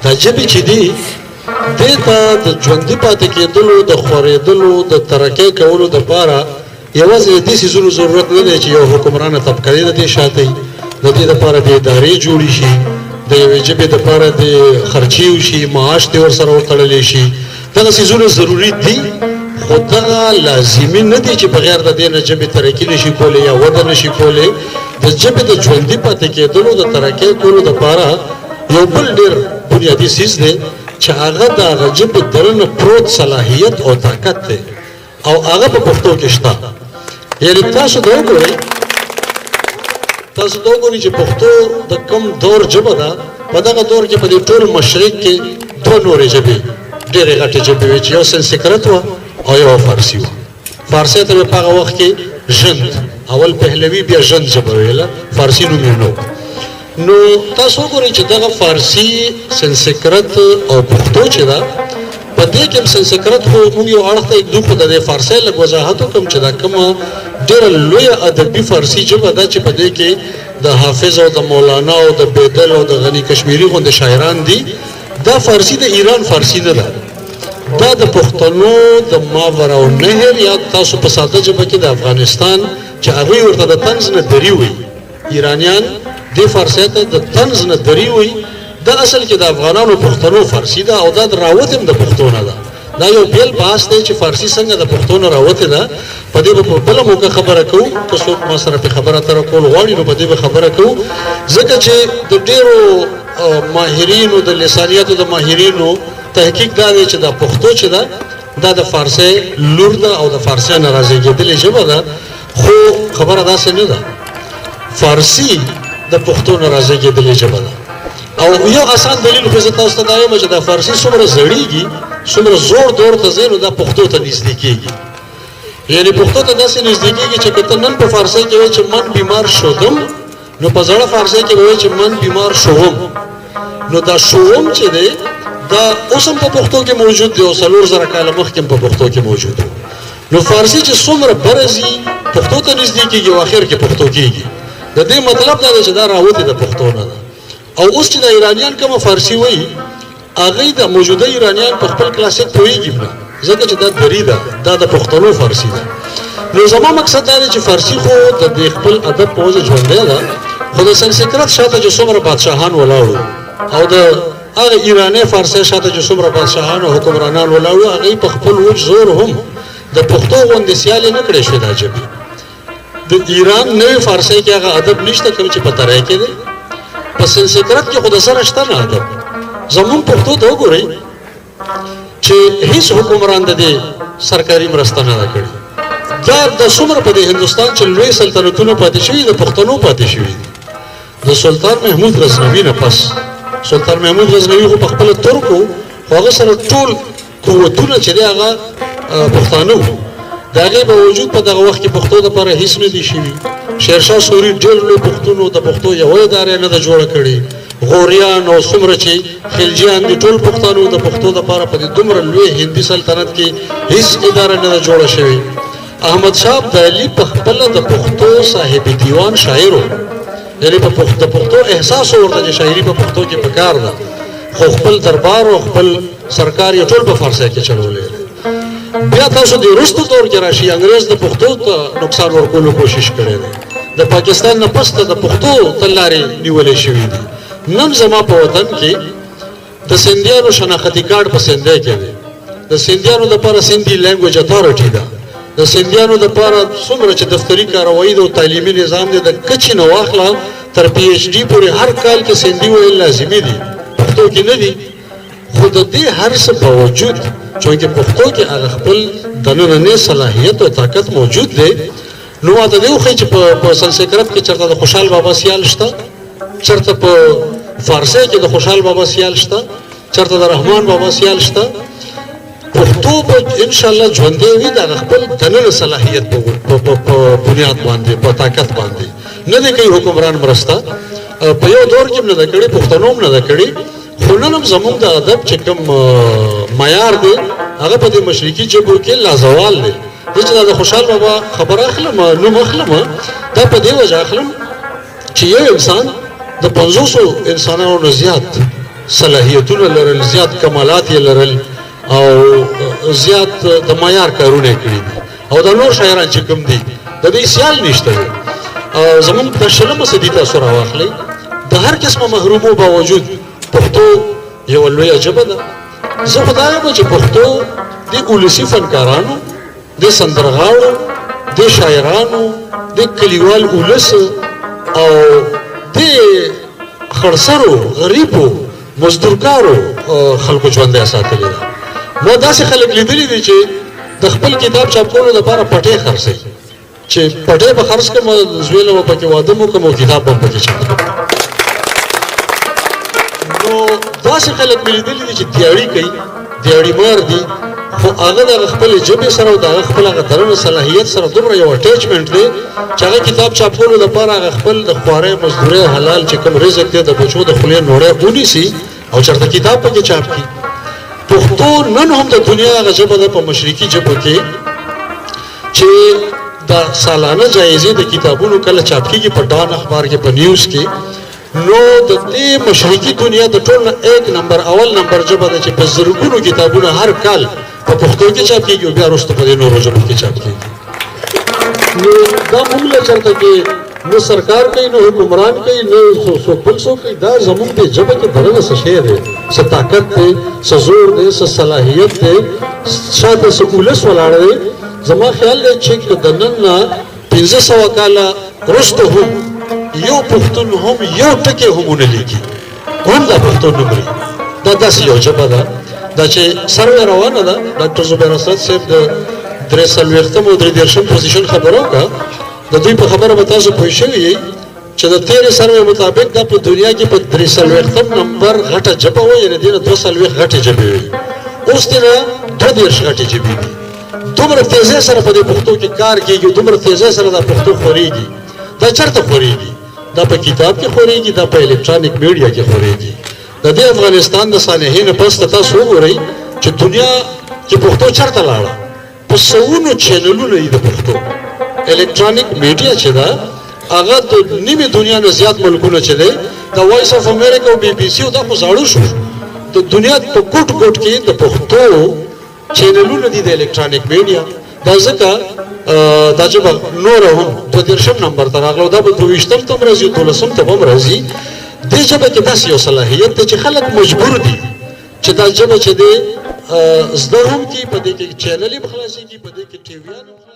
دا ژبې چې دي دې ته د ژوندي پاتې کېدلو د خورېدلو د ترقۍ کولو دپاره یوازې د دې څیزونو ضرورت نه دی چې یو حکمرانه طبقه د دې شاته وي د دې دپاره د ادارې جوړې شي د یوې ژبې دپاره د خرچې وشي معاش دې ورسره وتړلی شي دغه څیزونه ضروري دي خو دغه لازمي نه دی چې بغیر د دې نه ژبې ترقي نشي کولی یا وده نشي کولی د ژبې د ژوندي پاتې کېدلو د ترقۍ کولو دپاره یو بل ډېر بنیادي څیز دی چې هغه د هغه ژبې دننه پروت صلاحیت او طاقت دی او هغه په پښتو کې شته یعنې تاسو دا وګورئ چې پښتو د کوم دور ژبه ده په دغه دور کې په دې ټول مشرق کې دوه نورې ژبې ډېرې غټې ژبې وې چې یو سنسکرت وه او یو فارسي وه فارسي ته مې په هغه وخت کې ژند اول پهلوي بیا ژند ژبه ویله فارسي نوم یې نه نو تاسو وګورئ چې دغه فارسي سنسکرت او پښتو چې ده په دې کې هم سنسکرت خو موږ یو اړخ ته ایږدو خو د دې فارسۍ لږ وضاحت وکړم چې دا کومه ډېره لویه ادبي فارسي ژبه ده چې په دې کې د حافظ او د مولانا او د بیدل او د غني کشمیري غوندې شاعران دي دا فارسي د ایران فارسي نه ده دا د پښتنو د ماوراء النهر یا تاسو په ساده ژبه کې د افغانستان چې هغوی ورته د طنز نه دري وایي ایرانیان دې فارسۍ ته د طنز نه دري وایي دا اصل کې د افغانانو پښتنو فارسي ده او دا د راوت هم د پښتو نه ده دا یو بیل بحث دی چې فارسي څنګه د پښتو نه راوتې ده په دې به په بله موقع خبره کوو که څوک ما سره پې خبره اتره کول غواړي نو په دې به خبره کوو ځکه چې د ډېرو ماهرینو د لسانیاتو د ماهرینو تحقیق دا دی چې دا پښتو چې ده دا د فارسۍ لور ده او د فارسۍ نه رازېږېدلې ژبه ده خو خبره داسې نه ده فارسي د پښتو نه رازېږېدلې ژبه ده او یو آسان دلیل خو زه تاسو ته دا وایم چې دا فارسي څومره زړېږي څومره زوړ دور ته ځې نو دا پښتو ته نږدې کېږي یعنې پښتو ته داسې نږدې کېږي چې که ته نن په فارسۍ کې وایې چې من بیمار شدم نو په زړه فارسۍ کې به وایې چې من بیمار شوم نو دا شوم چې دی دا اوس هم په پښتو کې موجود دی او 4000 کاله مخکې هم په پښتو کې موجود دی نو فارسي چې څومره بره ځي پښتو ته نږدې کېږي او اخر کې پښتو کېږي د دې مطلب دا دی چې دا راوتې د پښتو نه ده او اوس چې د ایرانیان کومه فارسي وایي هغوی د موجوده ایرانیان په خپل کلاسیک پوهېږي نه ځکه چې دا دري ده دا د پښتنو فارسي ده نو زما مقصد دا دی چې فارسي خو د دې خپل ادب په وجه ژوندی ده خو د سنسکرت شاته چې څومره بادشاهان ولاړو او د هغه ایراني فارسۍ شاته چې څومره بادشاهان او حکمرانان ولاړو هغوی په خپل وج زور هم د پښتو غوندې سیالې نه کړې شوې دا ژبې د ایران نوې فارسۍ کې هغه ادب نشته کوم چې په ترای کې دی په سنسکرت کې خو د سره شته نه ادب زمون پښتو ته وګورئ چې هیڅ حکمران د دې سرکاري مرسته نه ده کړې دا د څومره په دې هندوستان چې لوی سلطنتونه پاتې شوي د پښتنو پاتې شوي دي د سلطان محمود غزنوي نه پس سلطان محمود غزنوي خو په خپله ترکو خو هغه سره ټول قوتونه چې دی هغه پښتانه وو د هغې باوجود په دغه وخت کې پښتو دپاره هیڅ نه دي شوي شیرشاه سوري ډېر لوی پښتون و د پښتو یوه اداره نه ده جوړه کړې غوریان او څومره چې خلجیان دي ټول پښتانه د پښتو دپاره په دې دومره لوی هندي سلطنت کې هیڅ اداره نه ده جوړه شوې احمد شاه ابدالي په خپله د پښتو صاحب دیوان شاعر و یعنې د پښتو احساس ورته چې شاعري په پښتو کې پکار ده خو خپل دربار او خپل سرکار یې ټول په فارسۍ کې چلولی بیا تاسو د وروسته دور کې راشي انګریز د پښتو ته نقصان ورکولو کوشش کړی دی د پاکستان نه پس ته د پښتو تلارې نیولې شوي دي نن زما په وطن کې د سندیانو شناختي کارډ په سندۍ کې دی د سندیانو دپاره سندي لینګویج اتارټي ده د سندیانو دپاره څومره چې دفتري کاروایي ده او تعلیمي نظام دی د کچې نه واخله تر پی ایچ ډي پورې هر کال کې سندي ویل لازمي دي پښتو کې نه دي خو د دې هر څه باوجود چونکې پښتو کې هغه خپل دنننی صلاحیت او طاقت موجود دی نو ماته دې وښیي چې په سنسکرت کې چېرته د خوشحال بابا سیال شته چېرته په فارسۍ کې د خوشحال بابا سیال شته چېرته د رحمان بابا سیال شته پښتو به انشاءالله ژوندی وي د هغه خپل دننه صلاحیت په بنیاد باندې په طاقت باندې نه دی کوي حکمران مرسته په یو دور کې هم نه ده کړې پښتنو هم نه ده کړې خو نن هم زموږ د ادب چې کوم معیار دی هغه په دې مشرقي ژبو کې لازوال دی زه چې دا د خوشحال بابا خبره اخلم نوم اخلم دا په دې وجه اخلم چې یو انسان د 500 انسانانو نه زیات صلاحیتونه لرل، زیات کمالات یې لرل او زیات د معیار کارونه یې کړي دي او دا نور شاعران چې کوم دي د دې سیال نشته دی. زمونږ د شلمه صدي تاسو راواخلئ، د هر قسمه محرومو باوجود پښتو یوه لویه ژبه ده. زه خو دا یم چې پښتو د ولسي فنکارانو، د سندرغاړو، د شاعرانو، د کلیوال ولس او د خړسرو، غریبو، مزدورکارو خلکو ژوندی ساتلې ده. ما داسې خلک لیدلي دي چې د خپل کتاب چاپ کولو لپاره پټې خرڅوي چې پټې به خرڅ کړم، زوی له به پکې واده مو کړم او کتاب به هم پکې چاپ کړم. نو داسې خلک مې لیدلي دي چې دیاړي کوي، دیاړي مار دي، خو هغه د هغه خپلې ژبې سره او د هغه خپل هغه درنه صلاحیت سره دومره یو اټیچمنټ دی چې هغه کتاب چاپ کولو لپاره هغه خپل د خوارۍ، مزدورۍ، حلال چې کوم رزق دی د بچو د خولې نوړی ونیسي او چېرته کتاب پکې چاپ کړي. پښتو نن هم د دنیا هغه ژبه ده په مشرقي ژبو کې چې د سالانه جایزې د کتابونو کله چاپ کېږي په ډان اخبار کې، په نیوز کې، نو د دې مشرقي دنیا د ټول نه ایک نمبر، اول نمبر ژبه ده چې په زرګونو کتابونه هر کال په پښتو کې چاپ کېږي او بیا وروسته په دې نورو ژبو کې چاپ کېږي. نو دا موږ له چېرته کې نه سرکار کوي، نه حکمران کوي، نه څوک بل څوک کوي. دا زموږ دې ژبه کې دننه څه شی دی، څه طاقت دی، څه زور دی، څه صلاحیت دی، شاته څه ولس ولاړ دی. زما خیال دی چې د نن نه 1500 کاله وروسته هم یو پښتون هم یو ټکی هم ونه لیکي، هم دا پښتو نه مري. دا داسې یو ژبه ده دا چې سروې روانه ده. ډاکټر زبیر اسد صاحب د 43م او 33م پوزیشن خبره وکړه. د دوی په خبره به تاسو پوه شوي یئ چې د تېرې سروې مطابق دا په دنیا کې په 43م نمبر غټه ژبه وه، یعنې دې نه 240 غټې ژبې وي. اوس دې نه 32 غټې ژبې دي. دومره تیزۍ سره په دې پښتو کې کار کېږي، دومره تیزۍ سره دا پښتو خورېږي. دا چېرته خورېږي؟ دا په کتاب کې خورېږي، دا په الکترونیک میډیا کې خورېږي. د دې افغانستان د سانحې نه پس ته تاسو وګورئ چې دنیا کې پښتو چېرته لاړه. په سوونو چینلونه دي د پښتو. الکترونیک میډیا چې ده هغه د نیمې دنیا نه زیات ملکونه چې دی، د وایس اف امریکا او BBC او دا خو زاړه شو. د دنیا په ګوټ ګوټ کې د پښتو چینلونه دي د الکترونیک میډیا. دا ځکه دا ژبه نوره هم 32 نمبر ته راغله او دا به 22م ته هم راځي، 12م ته هم راځي. دې ژبه کې داسې یو صلاحیت دی چې خلک مجبور دي چې دا ژبه چې دی زده هم کړي، په دې کې چینل هم خلاصېږي، په دې کې ټي ویان هم